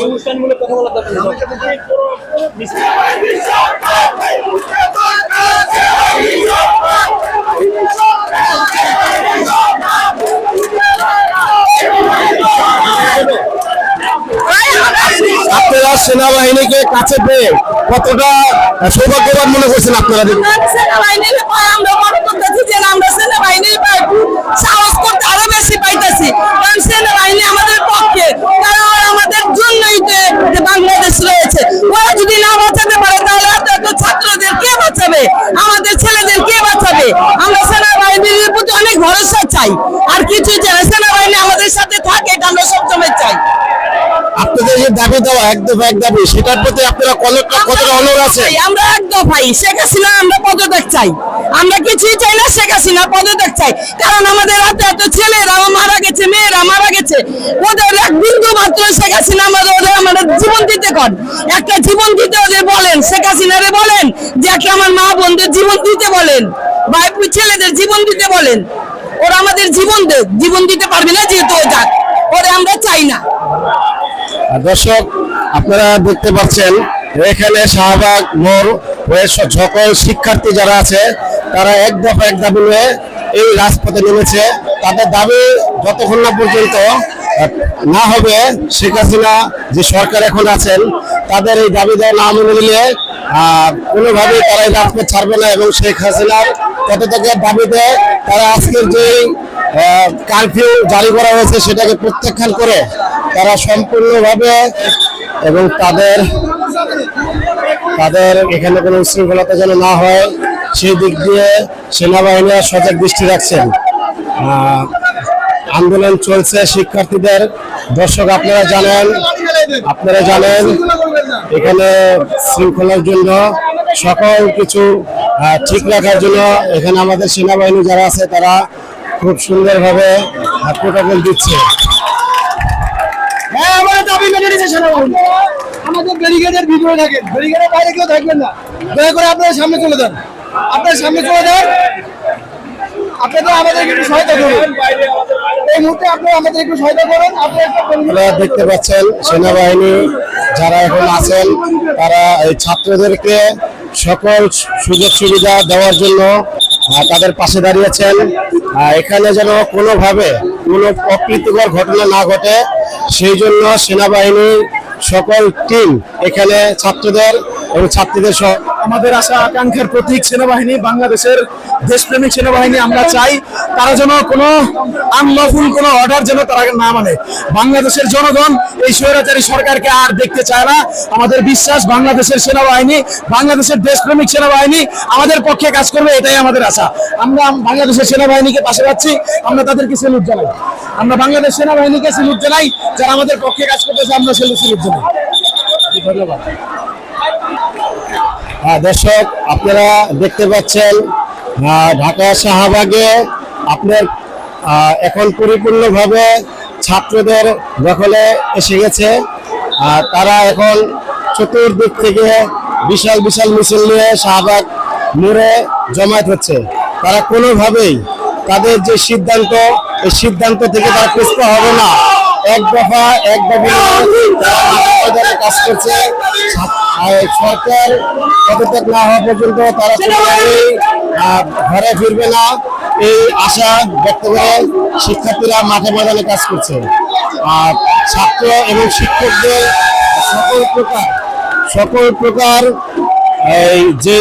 অনুষ্ঠানমূলক কথা বলা আপনারা সেনাবাহিনীকে কাছে পেয়ে কতটা সৌভাগ্যবান মনে করছেন আপনারা? সেনাবাহিনীর আমরা মনে করতেছি যে আমরা সেনাবাহিনীর সাহস করতে আরো বেশি পাইতেছি, কারণ সেনাবাহিনী আমাদের পক্ষে, কারণ আমাদের জন্যই বাংলাদেশ রয়েছে। ওরা যদি না বাঁচাতে পারে তাহলে এত ছাত্রদের কে বাঁচাবে, আমাদের ছেলেদের কে বাঁচাবে? আমরা সেনাবাহিনীর প্রতি অনেক ভরসা চাই, আর কিছু চাই, সেনাবাহিনী আমাদের সাথে থাকে এটা আমরা সবসময় চাই। আপনাদের যে দাবি দেওয়া এক দাবি, সেটার প্রতি আপনারা কতটা অনুরোধ আছে? আমরা এক দফাই শেখ হাসিনা আমরা পদত্যাগ চাই, আমরা কিছুই চাই না, শেখ হাসিনা পদত্যাগ চাই। কারণ আমাদের হাতে এত ছেলেরা মারা গেছে, মেয়েরা মারা গেছে, ওদের এক বিন্দু মাত্র শেখ হাসিনা আমাদের জীবন দিতে কর, একটা জীবন দিতে ওদের বলেন, শেখ হাসিনারে বলেন যে একটা আমার মা বোনদের জীবন দিতে বলেন, ভাই ছেলেদের জীবন দিতে বলেন। ওরা আমাদের জীবন দিতে পারবে না, যেহেতু ও যাক, ওরা আমরা চাই না। দর্শক, আপনারা দেখতে পাচ্ছেন এখানে শাহবাগ মোড় সকল শিক্ষার্থী যারা আছে তারা এক দাবি নিয়ে এই রাজপথে নেমেছে। তাদের দাবি যতক্ষণ না পর্যন্ত না হবে, শেখ হাসিনা যে সরকার এখন আছেন তাদের এই দাবি দেওয়া না মেনে নিলে কোনোভাবেই তারা এই রাজপথ ছাড়বে না, এবং শেখ হাসিনার পদত্যাগের দাবিতে তারা আজকের যে কারফিউ জারি করা হয়েছে সেটাকে প্রত্যাখ্যান করে তারা সম্পূর্ণভাবে, এবং তাদের এখানে কোনো উশৃঙ্খলতা যেন না হয় সেই দিক দিয়ে সেনাবাহিনী সজাগ দৃষ্টি রাখছেন। আন্দোলন চলছে শিক্ষার্থীদের। দর্শক, আপনারা জানেন এখানে শৃঙ্খলার জন্য সকল কিছু ঠিক রাখার জন্য এখানে আমাদের সেনাবাহিনী যারা আছে তারা খুব সুন্দরভাবে প্রোটোকল দিচ্ছে। আমাদের ব্যারিকেডের ভিতরে থাকেন, ব্যারিকেডের বাইরে কেউ থাকবেন না, দয়া করে আপনারা সামনে চলে যান, আপনারা আমাদের একটু সহায়তা করুন, এই মুহূর্তে আপনারা আমাদের একটু সহায়তা করুন। আপনারা দেখতে পাচ্ছেন সেনাবাহিনী যারা এখন আছেন তারা এই ছাত্রদেরকে সকল সুযোগ সুবিধা দেওয়ার জন্য তাদের পাশে দাঁড়িয়েছেন। এখানে যেন কোনোভাবে কোনো অপ্রীতিকর ঘটনা না ঘটে সেই জন্য সেনাবাহিনীর সকল টিম এখানে ছাত্রদের এবং ছাত্রীদের সহ আমাদের আশা আকাঙ্ক্ষার প্রতীক সেনাবাহিনী, বাংলাদেশের দেশপ্রেমিক সেনাবাহিনী। আমরা চাই তারা যেন কোনো আনলফুল কোনো অর্ডার যেন তারা না মানে। বাংলাদেশের জনগণ এই স্বৈরাচারী সরকারকে আর দেখতে চায় না। আমাদের বিশ্বাস বাংলাদেশের সেনাবাহিনী, বাংলাদেশের দেশপ্রেমিক সেনাবাহিনী আমাদের পক্ষে কাজ করবে, এটাই আমাদের আশা। আমরা বাংলাদেশের সেনাবাহিনীকে পাশে পাচ্ছি, আমরা তাদেরকে স্যালুট জানাই, আমরা বাংলাদেশ সেনাবাহিনীকে স্যালুট জানাই, যারা আমাদের পক্ষে কাজ করতেছে আমরা স্যালুট জানাই। ধন্যবাদ। দর্শক, আপনারা দেখতে পাচ্ছেন ঢাকা শাহবাগে আপনার এখন পরিপূর্ণভাবে ছাত্রদের দখলে এসে গেছে। তারা এখন চতুর্দিক থেকে বিশাল মিছিল নিয়ে শাহবাগ মোড়ে জমায়েত হচ্ছে। তারা কোনোভাবেই তাদের যে সিদ্ধান্ত, এই সিদ্ধান্ত থেকে তারা পিছপা হবে না। এক দাবি কাজ করছে। সরকার পদত্যাগ না হওয়া পর্যন্ত তারা কোনোভাবেই ঘরে ফিরবে না, এই আশা ব্যক্ত করে শিক্ষার্থীরা মাঠে ময়দানে কাজ করছে। আর ছাত্র এবং শিক্ষকদের সকল প্রকার এই যে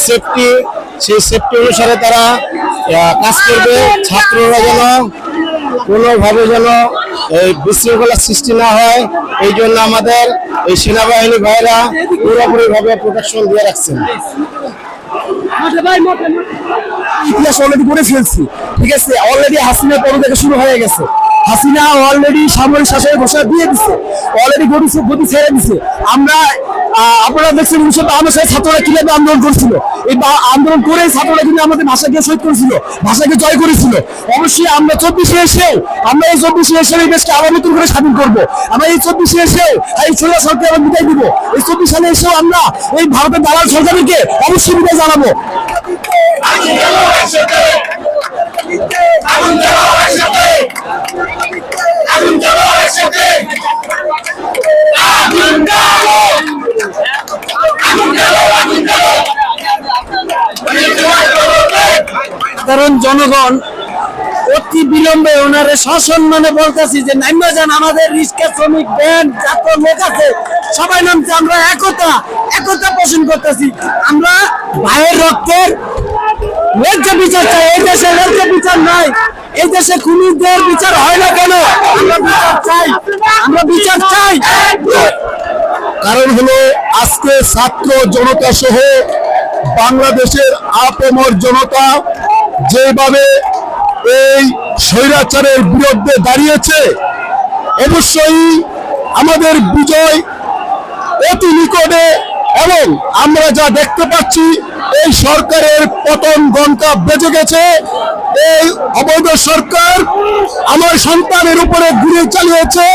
সেফটি, সেই সেফটি অনুসারে তারা কাজ করবে। ছাত্ররা যেন কোনোভাবে যেন এই বিশৃঙ্খলার সৃষ্টি না হয়, এই জন্য আমাদের এই সেনাবাহিনী ভাইরা পুরোপুরিভাবে প্রোটেকশন দিয়ে রাখছেন। ইতিহাস অলরেডি করে ফেলছি, ঠিক আছে। অলরেডি হাসিনা পদত্যাগ শুরু হয়ে গেছে। হাসিনা অলরেডি সামরিক শাসনের ঘোষণা দিয়ে দিচ্ছে, অলরেডি গতি ছেড়ে দিচ্ছে। আমরা আপনারা দেখছেন 1952 সালে ছাত্ররা কিভাবে আন্দোলন করেছিল। এই আন্দোলন করে ছাত্ররা কিন্তু আমাদের ভাষাকে শহীদ করেছিল, ভাষাকে জয় করেছিল। অবশ্যই আমরা 24-এ এসেও আমরা এই 24-এ এসে এই দেশকে আবার নতুন করে স্বাধীন করবো। আমরা এই 24-এ এসেও এই স্বৈরাচার সরকারকে আবার বিদায় দিব। এই 24 সালে এসেও আমরা এই ভারতের দালাল সরকারকে অবশ্যই বিদায় জানাবো। কারণ জনগণ অতি বিলম্বে ওনারে সসম্মানে বলতেছি যে নাইমা যান, আমাদের রিক্সা শ্রমিক ব্যাংক যত লোক আছে সবাই নামছে। আমরা একতা পোষণ করতেছি। আমরা ভাইয়ের রক্তের ন্যায্য বিচার চাই। এই দেশে ন্যায্য বিচার নাই, এই দেশে খুনিদের বিচার হয় না কেন? আমরা বিচার চাই। কারণ হলো আজকে ছাত্র জনতা সহ বাংলাদেশের আপামর জনতা যেভাবে এই স্বৈরাচারের বিরুদ্ধে দাঁড়িয়েছে, অবশ্যই আমাদের বিজয় অতি নিকটে। এবং আমরা যা দেখতে পাচ্ছি এই সরকারের পতন ঘণ্টা বেজে গেছে। এই অবৈধ সরকার আমার সন্তানের উপরে গুলি চালিয়েছে,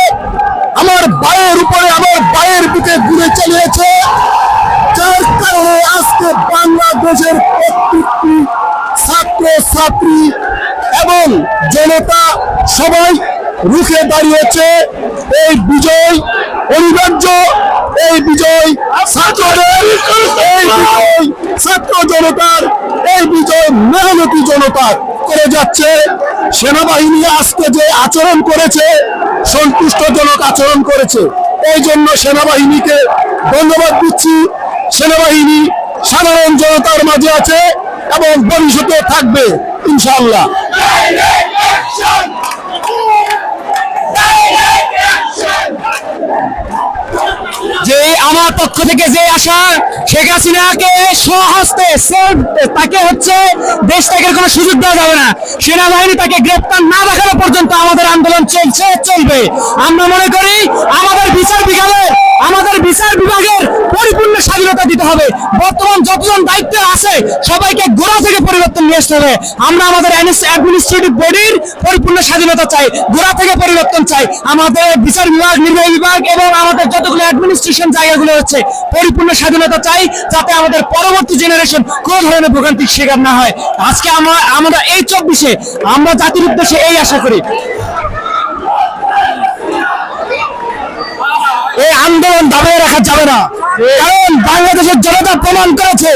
আমার ভাইয়ের উপরে, আমার ভাইয়ের বুকে গুলি চালিয়েছে, যার কারণে আজকে বাংলাদেশের প্রত্যেকটি ছাত্র ছাত্রী এবং জনতা সবাই রুখে দাঁড়িয়েছে। এই বিজয় অনিবার্য, এই বিজয় ছাত্রদের, এই বিজয় ছাত্র জনতার, এই বিজয় মেহনতি জনতার করে যাচ্ছে। সেনাবাহিনী আজকে যে আচরণ করেছে সন্তুষ্টজনক আচরণ করেছে, এই জন্য সেনাবাহিনীকে ধন্যবাদ দিচ্ছি। সেনাবাহিনী সাধারণ জনতার মাঝে আছে এবং ভবিষ্যতে থাকবে ইনশাআল্লাহ। যে আমার পক্ষ থেকে যে আশা, শেখ হাসিনাকে স্বহস্তে তাকে হচ্ছে দেশ ত্যাগের কোনো সুযোগ দেওয়া যাবে না। সেনাবাহিনী তাকে গ্রেপ্তার না দেখানো পর্যন্ত আমাদের আন্দোলন চলবে। আমরা মনে করি আমাদের বিচার বিভাগের পরিপূর্ণ স্বাধীনতা দিতে হবে। বর্তমান যতজন দায়িত্বে আছে সবাইকে গোড়া থেকে পরিবর্তন নিয়ে আসতে হবে। আমরা আমাদের অ্যাডমিনিস্ট্রেটিভ বডির পরিপূর্ণ স্বাধীনতা চাই, গোড়া থেকে পরিবর্তন চাই। আমাদের বিচার বিভাগ, নির্বাহী বিভাগ এবং আমাদের যতগুলো অ্যাডমিনিস্ট্রেশন জায়গাগুলো হচ্ছে পরিপূর্ণ স্বাধীনতা চাই, যাতে আমাদের পরবর্তী জেনারেশন কোনো ধরনের ভোগান্তির শিকার না হয়। আজকে আমরা এই 24-এ আমরা জাতির উদ্দেশ্যে এই আশা করি। এই আন্দোলন দাবিয়ে রাখা যাবে না, কারণ বাংলাদেশের জনতা প্রমাণ করেছে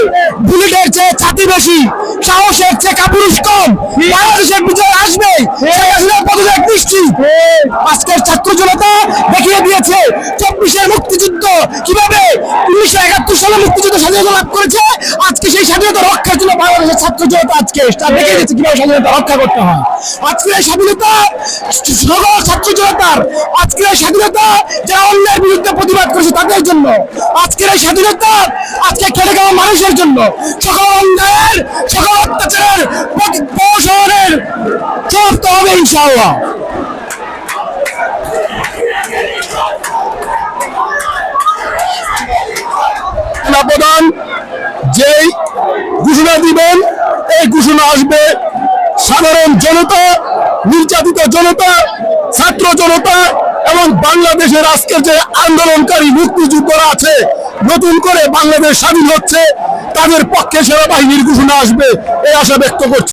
বুলেটের চেয়ে ছাতি বেশি, সাহসের চেয়ে কাপুরুষ কম। বাংলাদেশের বিজয় আসবে, পদত্যাগ নিশ্চিত। আজকের ছাত্র জনতা দেখিয়ে দিয়েছে 24-এর মুক্তিযুদ্ধ কিভাবে 1971 সালে মুক্তিযুদ্ধ স্বাধীনতা লাভ করেছে। আজকে সেই স্বাধীনতা রক্ষার জন্য বাংলাদেশের ছাত্র জনতা আজকে দেখিয়ে দিয়েছে কিভাবে স্বাধীনতা রক্ষা করতে হয়। আজকের এই স্বাধীনতা সকল ছাত্র জনতার, আজকের এই স্বাধীনতা যারা অন্যায়ের বিরুদ্ধে প্রতিবাদ করেছে তাদের জন্য, আজকের এই স্বাধীনতা আজকে খেটে খাওয়া মানুষের জন্য। সকল অন্যায়ের, সকল অত্যাচারের প্রহসনের সমাপ্ত হবে ইনশাআল্লাহ। প্রধান যেই ঘোষণা দিবেন, এই ঘোষণা আসবে সাধারণ জনতা, নির্যাতিত জনতা, ছাত্র জনতা এবং বাংলাদেশের আজকের যে আন্দোলনকারী মুক্তিযোদ্ধারা আছে, নতুন করে বাংলাদেশ স্বাধীন হচ্ছে, তাদের পক্ষে সেনাবাহিনীর ঘোষণা আসবে এই আশা ব্যক্ত করছি।